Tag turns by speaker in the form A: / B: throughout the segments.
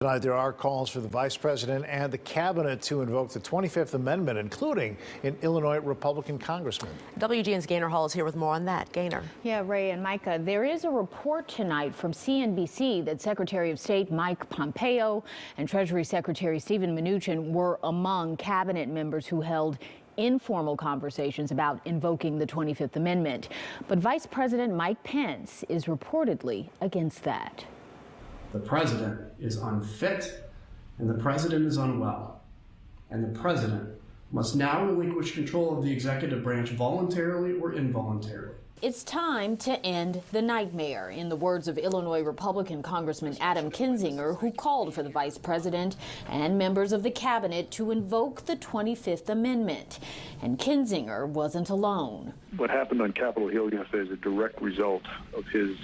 A: Tonight, there are calls for the vice president and the cabinet to invoke the 25th Amendment, including an Illinois Republican congressman.
B: WGN's Gaynor Hall is here with more on that. Gaynor.
C: Yeah, Ray and Micah, there is a report tonight from CNBC that Secretary of State Mike Pompeo and Treasury Secretary Steven Mnuchin were among cabinet members who held informal conversations about invoking the 25th Amendment. But Vice President Mike Pence is reportedly against that.
D: The president is unfit and the president is unwell. And the president must now relinquish control of the executive branch voluntarily or involuntarily.
C: It's time to end the nightmare, in the words of Illinois Republican Congressman Adam Kinzinger, who called for the vice president and members of the cabinet to invoke the 25th Amendment. And Kinzinger wasn't alone.
E: What happened on Capitol Hill yesterday is a direct result of his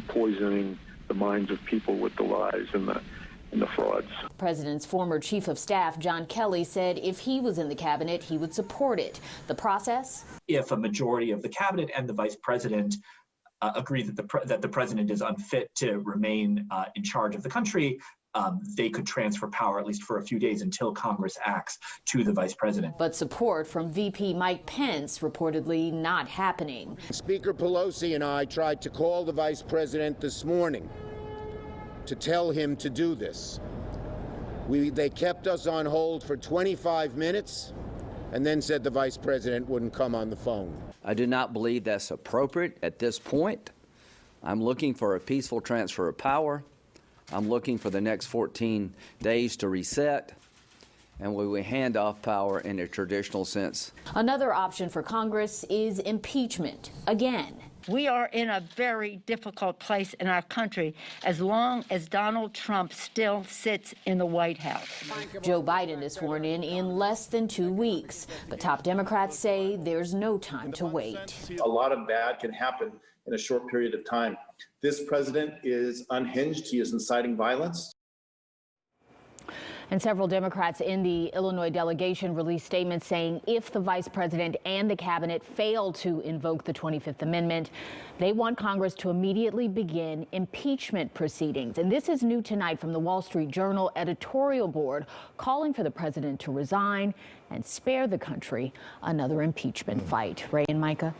E: poisoning the minds of people with the lies and the frauds.
C: The president's former chief of staff, John Kelly, said if he was in the cabinet, he would support it. The process?
F: If a majority of the cabinet and the vice president agree that the president is unfit to remain in charge of the country, they could transfer power, at least for a few days, until Congress acts, to the vice president.
C: But support from VP Mike Pence reportedly not happening.
G: Speaker Pelosi and I tried to call the vice president this morning to tell him to do this. They kept us on hold for 25 minutes and then said the vice president wouldn't come on the phone.
H: I do not believe that's appropriate at this point. I'm looking for a peaceful transfer of power. I'm looking for the next 14 days to reset, and we will hand off power in a traditional sense.
C: Another option for Congress is impeachment again.
I: We are in a very difficult place in our country as long as Donald Trump still sits in the White House.
C: Joe Biden is sworn in less than 2 weeks, but top Democrats say there's no time to wait.
J: A lot of bad can happen in a short period of time. This president is unhinged. He is inciting violence.
C: And several Democrats in the Illinois delegation released statements saying if the vice president and the cabinet fail to invoke the 25th Amendment, they want Congress to immediately begin impeachment proceedings. And this is new tonight from the Wall Street Journal editorial board, calling for the president to resign and spare the country another impeachment fight. Ray and Micah.